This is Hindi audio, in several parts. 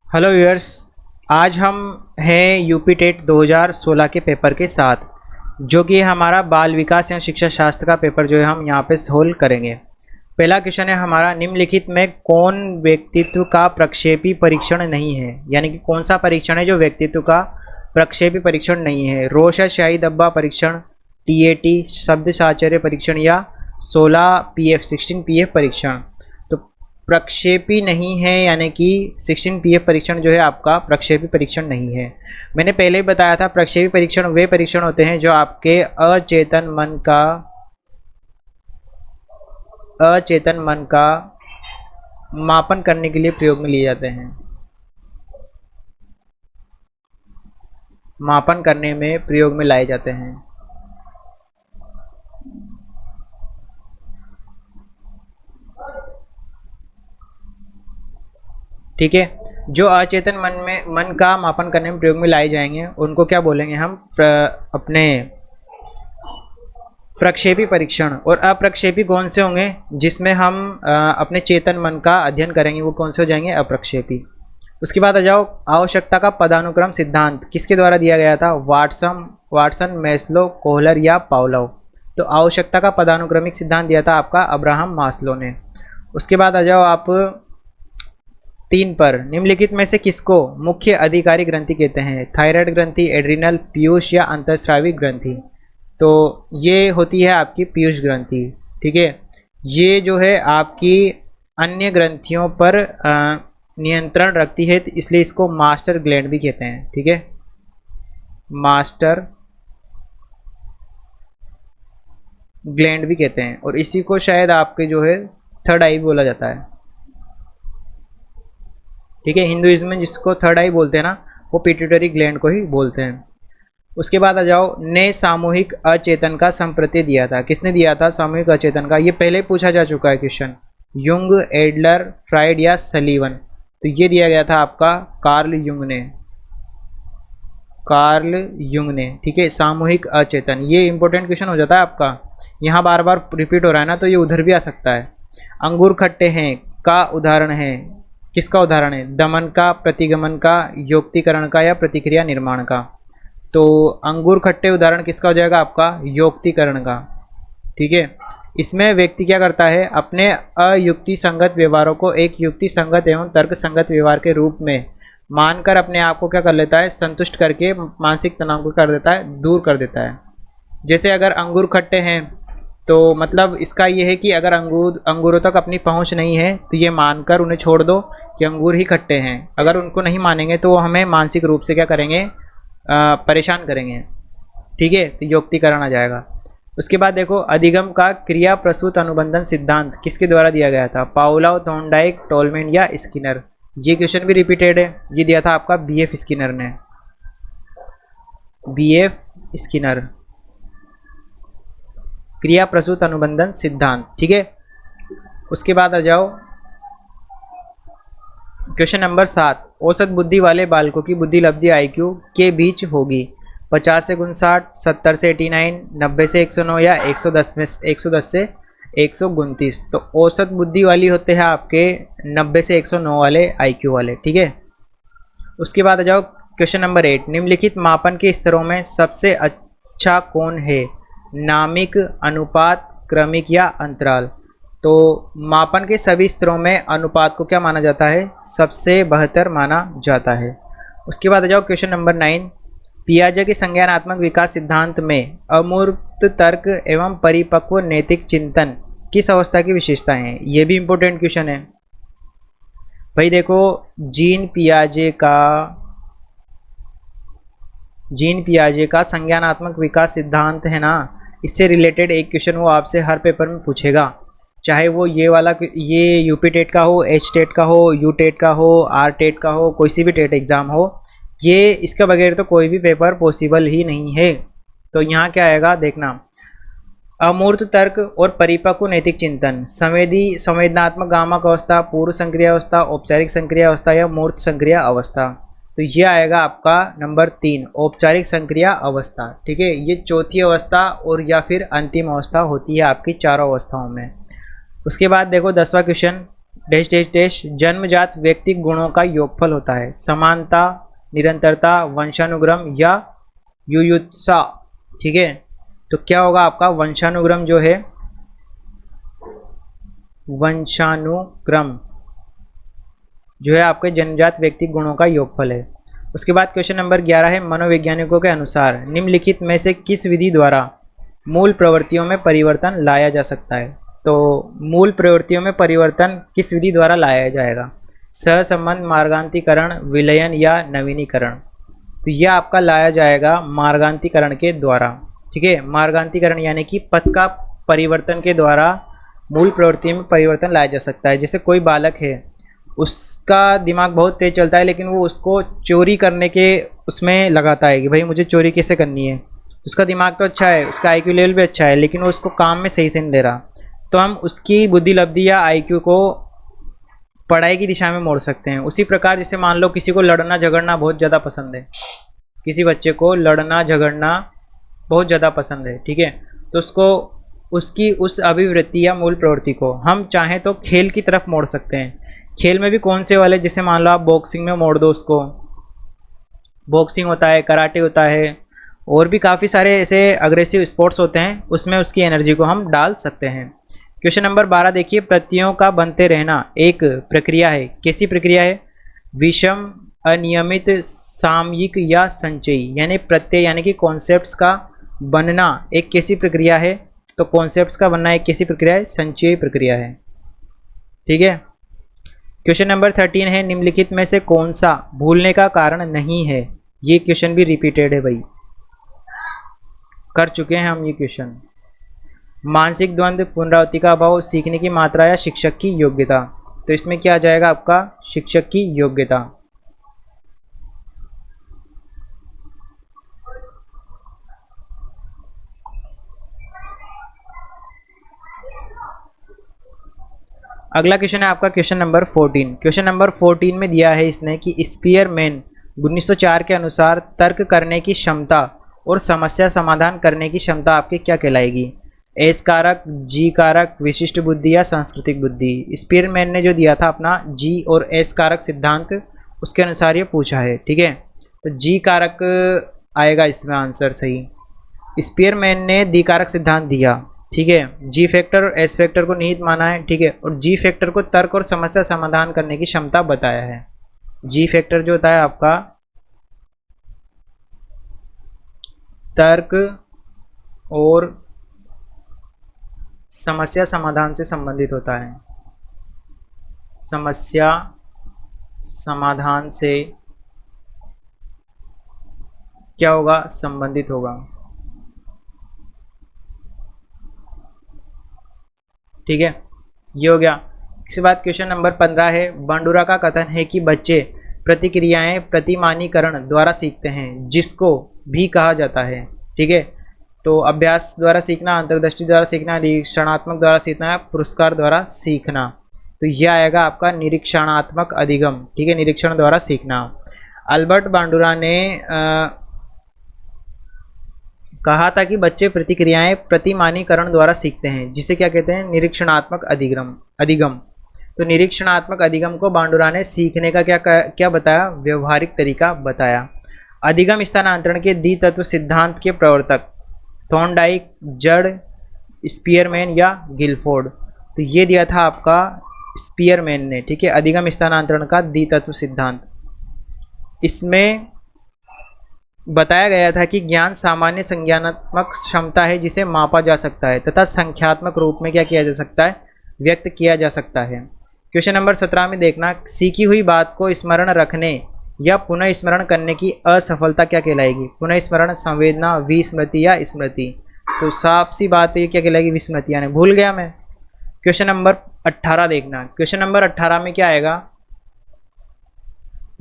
Hello viewers. आज हम हैं यूपी टेट 2016 के पेपर के साथ, जो कि हमारा बाल विकास एवं शिक्षा शास्त्र का पेपर जो है हम यहाँ पे सोल्व करेंगे। पहला क्वेश्चन है हमारा, निम्नलिखित में कौन व्यक्तित्व का प्रक्षेपी परीक्षण नहीं है, यानी कि कौन सा परीक्षण है जो व्यक्तित्व का प्रक्षेपी परीक्षण नहीं है। रोशा शाही डब्बा परीक्षण, टीएटी शब्द साहचर्य परीक्षण या 16 पीएफ परीक्षण। तो प्रक्षेपी नहीं है, यानी कि 16 पीएफ परीक्षण जो है आपका प्रक्षेपी परीक्षण नहीं है। मैंने पहले ही बताया था, प्रक्षेपी परीक्षण वे परीक्षण होते हैं जो आपके अचेतन मन का मापन करने के लिए प्रयोग में लिए जाते हैं, मापन करने में प्रयोग में लाए जाते हैं। ठीक है, जो अचेतन मन का मापन करने में प्रयोग में लाए जाएंगे उनको क्या बोलेंगे हम, अपने प्रक्षेपी परीक्षण। और अप्रक्षेपी कौन से होंगे, जिसमें हम अपने चेतन मन का अध्ययन करेंगे, वो कौन से हो जाएंगे, अप्रक्षेपी। उसके बाद आ जाओ, आवश्यकता का पदानुक्रम सिद्धांत किसके द्वारा दिया गया था, वाटसन, मैस्लो, कोहलर या पावलोव। तो आवश्यकता का पदानुक्रमिक सिद्धांत दिया था आपका अब्राहम मास्लो ने। उसके बाद आ जाओ आप 3 पर, निम्नलिखित में से किसको मुख्य अधिकारी ग्रंथि कहते हैं, थायराइड ग्रंथि, एड्रिनल, पीयूष या अंतःस्रावी ग्रंथि। तो ये होती है आपकी पीयूष ग्रंथि। ठीक है, ये जो है आपकी अन्य ग्रंथियों पर नियंत्रण रखती है, तो इसलिए इसको मास्टर ग्लैंड भी कहते हैं। ठीक है, मास्टर ग्लैंड भी कहते हैं, और इसी को शायद आपके जो है थर्ड आई बोला जाता है। ठीक है, हिंदुइज्म में जिसको थर्ड आई बोलते हैं ना, वो पिट्यूटरी ग्लैंड को ही बोलते हैं। उसके बाद आ जाओ, ने सामूहिक अचेतन का संप्रत्यय दिया था, किसने दिया था सामूहिक अचेतन का, ये पहले पूछा जा चुका है क्वेश्चन, युंग, एडलर, फ्राइड या सलीवन। तो ये दिया गया था आपका कार्ल युंग ने। ठीक है, सामूहिक अचेतन, ये इंपॉर्टेंट क्वेश्चन हो जाता है आपका, यहाँ बार बार रिपीट हो रहा है ना, तो ये उधर भी आ सकता है। अंगूर खट्टे हैं का उदाहरण है, किसका उदाहरण है, दमन का, प्रतिगमन का, योक्तिकरण का या प्रतिक्रिया निर्माण का। तो अंगूर खट्टे उदाहरण किसका हो जाएगा आपका, योक्तिकरण का। ठीक है, इसमें व्यक्ति क्या करता है, अपने अयुक्ति संगत व्यवहारों को एक युक्ति संगत एवं तर्क संगत व्यवहार के रूप में मानकर अपने आप को क्या कर लेता है, संतुष्ट करके मानसिक तनाव को कर देता है, दूर कर देता है। जैसे अगर अंगूर खट्टे हैं, तो मतलब इसका ये है कि अगर अंगूरों तक अपनी पहुंच नहीं है, तो ये मानकर उन्हें छोड़ दो कि अंगूर ही खट्टे हैं। अगर उनको नहीं मानेंगे तो वो हमें मानसिक रूप से क्या करेंगे, परेशान करेंगे। ठीक है, तो योक्तिकरण आ जाएगा। उसके बाद देखो, अधिगम का क्रिया प्रसूत अनुबंधन सिद्धांत किसके द्वारा दिया गया था, पावलोव, थॉर्नडाइक, टोलमैन या स्किनर। ये क्वेश्चन भी रिपीटेड है, ये दिया था आपका बीएफ स्किनर ने, बीएफ स्किनर, क्रिया प्रसूत अनुबंधन सिद्धांत। ठीक है, उसके बाद आ जाओ क्वेश्चन नंबर 7, औसत बुद्धि वाले बालकों की बुद्धि लब्धि आईक्यू के बीच होगी 50 से 59, 70 से 89, 90 से 109 या 110 से 129। तो औसत बुद्धि वाली होते हैं आपके 90 से 109 वाले आईक्यू वाले। ठीक है, उसके बाद आ जाओ क्वेश्चन नंबर 8, निम्नलिखित मापन के स्तरों में सबसे अच्छा कौन है, नामिक, अनुपात, क्रमिक या अंतराल। तो मापन के सभी स्तरों में अनुपात को क्या माना जाता है, सबसे बेहतर माना जाता है। उसके बाद आ जाओ क्वेश्चन नंबर 9, पियाजे के संज्ञानात्मक विकास सिद्धांत में अमूर्त तर्क एवं परिपक्व नैतिक चिंतन किस अवस्था की विशेषताएं हैं। ये भी इंपॉर्टेंट क्वेश्चन है भाई। देखो, जीन पियाजे का संज्ञानात्मक विकास सिद्धांत है ना, इससे रिलेटेड एक क्वेश्चन वो आपसे हर पेपर में पूछेगा, चाहे वो ये वाला, ये यूपी टेट का हो, एच टेट का हो, यू टेट का हो, आर टेट का हो, कोई सी भी टेट एग्ज़ाम हो, ये इसके बगैर तो कोई भी पेपर पॉसिबल ही नहीं है। तो यहाँ क्या आएगा देखना, अमूर्त तर्क और परिपक्व नैतिक चिंतन, संवेदनात्मक गामक अवस्था, पूर्व संक्रिय अवस्था, औपचारिक संक्रिय अवस्था या मूर्त संक्रिय अवस्था। तो ये आएगा आपका नंबर 3, औपचारिक संक्रिय अवस्था। ठीक है, ये चौथी अवस्था और या फिर अंतिम अवस्था होती है आपकी चारों अवस्थाओं में। उसके बाद देखो 10वां क्वेश्चन, डैश डैश डैश जन्मजात व्यक्ति गुणों का योगफल होता है। समानता, निरंतरता, वंशानुक्रम या युयुत्सा। ठीक है, तो क्या होगा आपका वंशानुक्रम जो है, वंशानुक्रम जो है आपके जन्मजात व्यक्ति गुणों का योगफल है। उसके बाद क्वेश्चन नंबर 11 है, मनोवैज्ञानिकों के अनुसार निम्नलिखित में से किस विधि द्वारा मूल प्रवृत्तियों में परिवर्तन लाया जा सकता है। तो मूल प्रवृत्तियों में परिवर्तन किस विधि द्वारा लाया जाएगा? सहसंबंध, मार्गांतीकरण, विलयन या नवीनीकरण। तो यह आपका लाया जाएगा मार्गांतीकरण के द्वारा। ठीक है, मार्गांतीकरण यानी कि पथ का परिवर्तन के द्वारा मूल प्रवृत्ति में परिवर्तन लाया जा सकता है। जैसे कोई बालक है, उसका दिमाग बहुत तेज चलता है, लेकिन वो उसको चोरी करने के उसमें लगाता है कि भाई मुझे चोरी कैसे करनी है। उसका दिमाग तो अच्छा है, उसका आईक्यू लेवल भी अच्छा है, लेकिन वो उसको काम में सही से नहीं दे रहा। तो हम उसकी बुद्धि लब्धि या आईक्यू को पढ़ाई की दिशा में मोड़ सकते हैं। उसी प्रकार जैसे मान लो किसी को लड़ना झगड़ना बहुत ज़्यादा पसंद है, किसी बच्चे को लड़ना झगड़ना बहुत ज़्यादा पसंद है, ठीक है, तो उसको उसकी उस अभिवृत्ति या मूल प्रवृत्ति को हम चाहें तो खेल की तरफ मोड़ सकते हैं। खेल में भी कौन से वाले, जैसे मान लो आप बॉक्सिंग में मोड़ दो उसको, बॉक्सिंग होता है, कराटे होता है, और भी काफ़ी सारे ऐसे अग्रेसिव स्पोर्ट्स होते हैं, उसमें उसकी एनर्जी को हम डाल सकते हैं। क्वेश्चन नंबर 12 देखिए, प्रत्ययों का बनते रहना एक प्रक्रिया है। कैसी प्रक्रिया है? विषम, अनियमित, सामयिक या संचयी। यानी प्रत्यय यानी कि कॉन्सेप्ट्स का बनना एक कैसी प्रक्रिया है? तो कॉन्सेप्ट्स का बनना एक कैसी प्रक्रिया है? संचयी प्रक्रिया है। ठीक है। क्वेश्चन नंबर 13 है, निम्नलिखित में से कौन सा भूलने का कारण नहीं है? ये क्वेश्चन भी रिपीटेड है भाई, कर चुके हैं हम ये क्वेश्चन। मानसिक द्वंद्व, पुनरावृत्ति का अभाव, सीखने की मात्रा या शिक्षक की योग्यता। तो इसमें क्या आ जाएगा आपका? शिक्षक की योग्यता। अगला क्वेश्चन है आपका क्वेश्चन नंबर 14। क्वेश्चन नंबर 14 में दिया है इसने कि स्पीयरमैन 1904 के अनुसार तर्क करने की क्षमता और समस्या समाधान करने की क्षमता आपकी क्या कहलाएगी? एस कारक, जी कारक, विशिष्ट बुद्धि या सांस्कृतिक बुद्धि। स्पीयरमैन ने जो दिया था अपना जी और एस कारक सिद्धांत, उसके अनुसार ये पूछा है। ठीक है, तो जी कारक आएगा इसमें आंसर सही। स्पीयरमैन ने डी कारक सिद्धांत दिया। ठीक है, जी फैक्टर और एस फैक्टर को निहित माना है। ठीक है, और जी फैक्टर को तर्क और समस्या समाधान करने की क्षमता बताया है। जी फैक्टर जो होता है आपका तर्क और समस्या समाधान से संबंधित होता है। समस्या समाधान से क्या होगा? संबंधित होगा। ठीक है, ये हो गया। इसके बाद क्वेश्चन नंबर 15 है, बांडुरा का कथन है कि बच्चे प्रतिक्रियाएं प्रतिमानीकरण द्वारा सीखते हैं, जिसको भी कहा जाता है। ठीक है, तो अभ्यास द्वारा सीखना, अंतर्दृष्टि द्वारा सीखना, निरीक्षणात्मक द्वारा सीखना, पुरस्कार द्वारा सीखना। तो यह आएगा आपका निरीक्षणात्मक अधिगम। ठीक है, निरीक्षण द्वारा सीखना। अल्बर्ट बांडुरा ने कहा था कि बच्चे प्रतिक्रियाएं प्रतिमानीकरण द्वारा सीखते हैं, जिसे क्या कहते हैं? निरीक्षणात्मक अधिगम। तो निरीक्षणात्मक अधिगम को बांडुरा ने सीखने का क्या बताया? व्यवहारिक तरीका बताया। अधिगम स्थानांतरण के द्वितत्व सिद्धांत के प्रवर्तक थॉर्नडाइक, जड़, स्पीयरमैन या गिलफोर्ड। तो ये दिया था आपका स्पीयरमैन ने। ठीक है, अधिगम स्थानांतरण का द्वितत्व सिद्धांत। इसमें बताया गया था कि ज्ञान सामान्य संज्ञानात्मक क्षमता है जिसे मापा जा सकता है तथा संख्यात्मक रूप में क्या किया जा सकता है? व्यक्त किया जा सकता है। क्वेश्चन नंबर 17 में देखना, सीखी हुई बात को स्मरण रखने या पुनः स्मरण करने की असफलता क्या कहलाएगी? पुनः स्मरण, संवेदना, विस्मृति या स्मृति। तो साफ सी बात है, क्या कहलाएगी? विस्मृति, यानी भूल गया मैं। क्वेश्चन नंबर 18 देखना। क्वेश्चन नंबर 18 में क्या आएगा?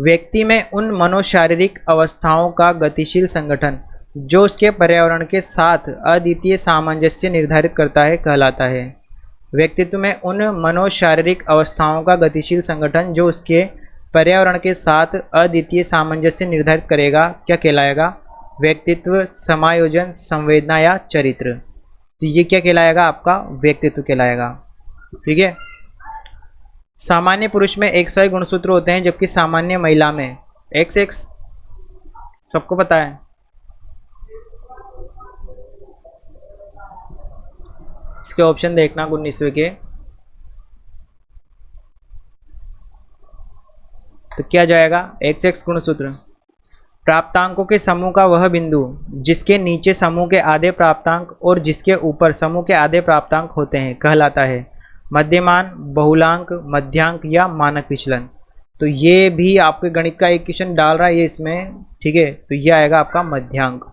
व्यक्ति में उन मनोशारीरिक अवस्थाओं का गतिशील संगठन जो उसके पर्यावरण के साथ अद्वितीय सामंजस्य निर्धारित करता है कहलाता है। व्यक्तित्व में उन मनोशारीरिक अवस्थाओं का गतिशील संगठन जो उसके पर्यावरण के साथ अद्वितीय सामंजस्य निर्धारित करेगा क्या कहलाएगा? व्यक्तित्व, समायोजन, संवेदना या चरित्र। तो ये क्या कहलाएगा? आपका व्यक्तित्व कहलाएगा। ठीक है, सामान्य पुरुष में XY गुणसूत्र होते हैं जबकि सामान्य महिला में XX, सबको पता है। इसके ऑप्शन देखना 19वें के, तो क्या जाएगा XX गुणसूत्र। प्राप्तांकों के समूह का वह बिंदु जिसके नीचे समूह के आधे प्राप्तांक और जिसके ऊपर समूह के आधे प्राप्तांक होते हैं कहलाता है मध्यमान, बहुलांक, मध्यांक या मानक विचलन। तो ये भी आपके गणित का एक क्वेश्चन डाल रहा है ये इसमें, ठीक है, तो ये आएगा आपका मध्यांक।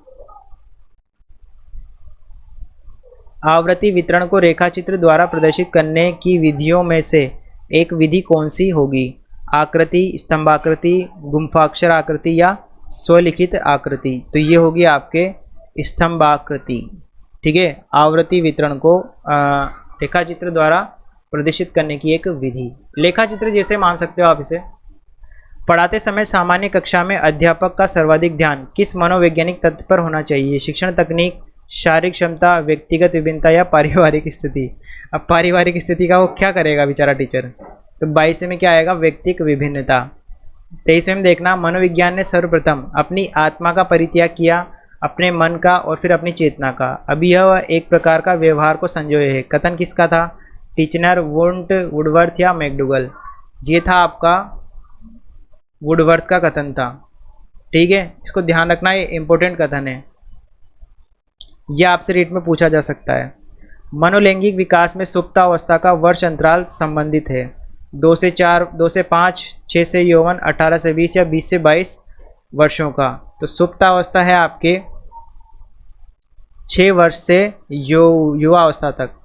आवृत्ति वितरण को रेखाचित्र द्वारा प्रदर्शित करने की विधियों में से एक विधि कौन सी होगी? आकृति, स्तंभाकृति, गुंफाक्षर आकृति या स्वलिखित आकृति। तो ये होगी आपके स्तंभाकृति, ठीक है। आवृत्ति वितरण को रेखाचित्र द्वारा प्रदर्शित करने की एक विधि, लेखाचित्र जैसे मान सकते हो आप इसे। पढ़ाते समय सामान्य कक्षा में अध्यापक का सर्वाधिक ध्यान किस मनोवैज्ञानिक तथ्य पर होना चाहिए? शिक्षण तकनीक, शारीरिक क्षमता, व्यक्तिगत विभिन्नता या पारिवारिक स्थिति। अब पारिवारिक स्थिति का वो क्या करेगा बेचारा टीचर। तो 22 में क्या आएगा? व्यक्तिक विभिन्नता। 23 में देखना, मनोविज्ञान ने सर्वप्रथम अपनी आत्मा का परित्याग किया, अपने मन का और फिर अपनी चेतना का। अभी यह एक प्रकार का व्यवहार को संजोए है। कथन किसका था? टीचनर, वुंट, वुडवर्थ या मैकडूगल। ये था आपका वुडवर्थ का कथन था, ठीक है। इसको ध्यान रखना, ये इंपॉर्टेंट कथन है, यह आपसे रीट में पूछा जा सकता है। मनोलैंगिक विकास में सुप्तावस्था का वर्ष अंतराल संबंधित है। 2 से 4, 2 से 5, 6 से यौवन, 18 से 20 या 20 से 22 वर्षों का। तो सुप्तावस्था है आपके 6 वर्ष से युवा अवस्था तक।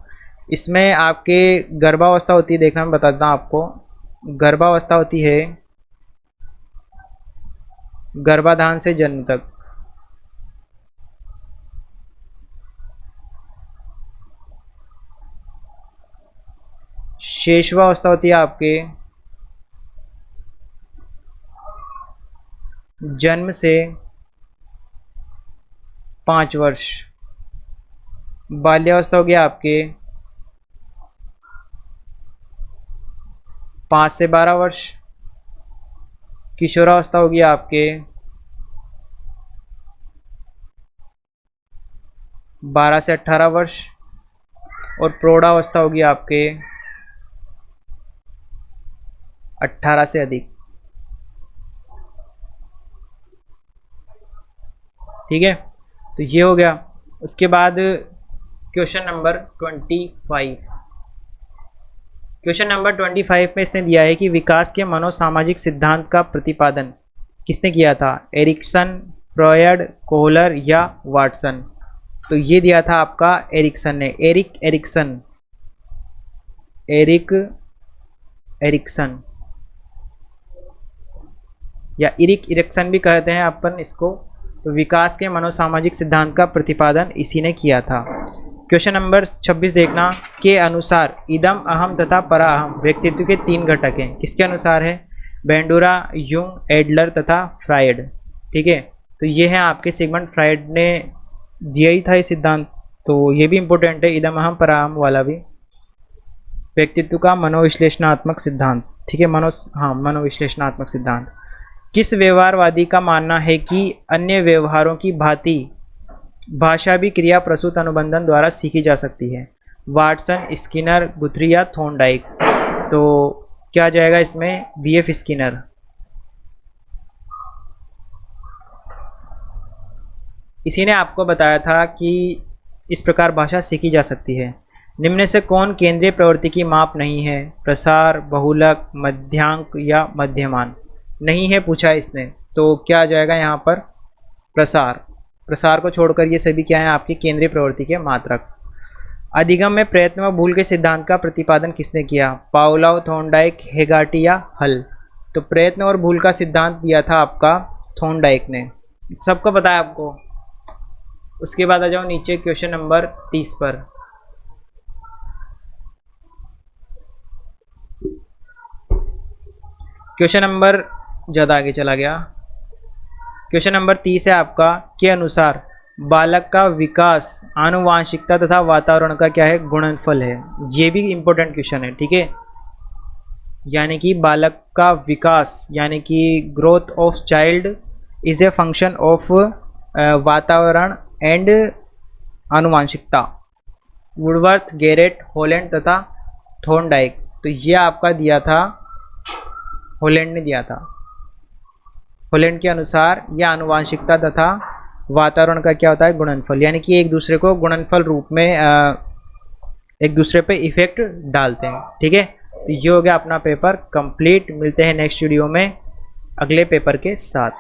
इसमें आपके गर्भावस्था होती है, देखना मैं बताता हूँ आपको। गर्भावस्था होती है गर्भाधान से जन्म तक। शेषवावस्था होती है आपके जन्म से 5 वर्ष। बाल्यावस्था हो गया आपके 5 से 12 वर्ष। किशोरावस्था होगी आपके 12 से 18 वर्ष। और प्रौढ़ावस्था होगी आपके 18 से अधिक, ठीक है। तो ये हो गया। उसके बाद क्वेश्चन नंबर 25। क्वेश्चन नंबर 25 में इसने दिया है कि विकास के मनोसामाजिक सिद्धांत का प्रतिपादन किसने किया था? एरिक्सन, फ्रॉयड, कोहलर या वाटसन। तो ये दिया था आपका एरिक्सन ने। एरिक एरिक्सन या इरिक्सन भी कहते हैं अपन इसको। तो विकास के मनोसामाजिक सिद्धांत का प्रतिपादन इसी ने किया था। क्वेश्चन नंबर 26 देखना, के अनुसार इदम, अहम तथा पराअहम व्यक्तित्व के 3 घटक हैं। किसके अनुसार है? बेंडूरा, यूंग, एडलर तथा फ्रायड, ठीक है। तो ये है आपके सिगमंड फ्रायड ने दिया ही था ये सिद्धांत, तो ये भी इम्पोर्टेंट है, इदम अहम पराअहम वाला भी। व्यक्तित्व का मनोविश्लेषणात्मक सिद्धांत, ठीक है। मनोविश्लेषणात्मक सिद्धांत। किस व्यवहारवादी का मानना है कि अन्य व्यवहारों की भांति भाषा भी क्रिया प्रसूत अनुबंधन द्वारा सीखी जा सकती है? वाटसन, स्किनर, गुथरी या थॉर्नडाइक। तो क्या जाएगा इसमें? BF Skinner. इसी ने आपको बताया था कि इस प्रकार भाषा सीखी जा सकती है। निम्न से कौन केंद्रीय प्रवृत्ति की माप नहीं है? प्रसार, बहुलक, मध्यांक या मध्यमान। नहीं है पूछा इसने, तो क्या आ जाएगा यहाँ पर? प्रसार। प्रसार को छोड़कर ये सभी क्या है? आपकी केंद्रीय प्रवृत्ति के मात्रक। अधिगम में प्रयत्न व भूल के सिद्धांत का प्रतिपादन किसने किया? पावलोव, थॉर्नडाइक, हेगार्टी या हल। तो प्रयत्न और भूल का सिद्धांत दिया था आपका थॉर्नडाइक ने, सबको पता है आपको। उसके बाद आ जाओ नीचे क्वेश्चन नंबर 30 पर। क्वेश्चन नंबर ज़्यादा आगे चला गया। क्वेश्चन नंबर 30 है आपका, के अनुसार बालक का विकास आनुवांशिकता तथा वातावरण का क्या है? गुणनफल है। ये भी इंपॉर्टेंट क्वेश्चन है, ठीक है। यानी कि बालक का विकास, यानी कि growth of child is a function of वातावरण एंड आनुवांशिकता। वुडवर्थ, गैरेट, हॉलैंड तथा थॉर्नडाइक। तो ये आपका दिया था, हॉलैंड ने दिया था। हॉलैंड के अनुसार यह आनुवांशिकता तथा वातावरण का क्या होता है, गुणनफल, यानी कि एक दूसरे को गुणनफल रूप में एक दूसरे पे इफेक्ट डालते हैं। ठीक है, तो ये हो गया अपना पेपर कंप्लीट। मिलते हैं नेक्स्ट वीडियो में अगले पेपर के साथ।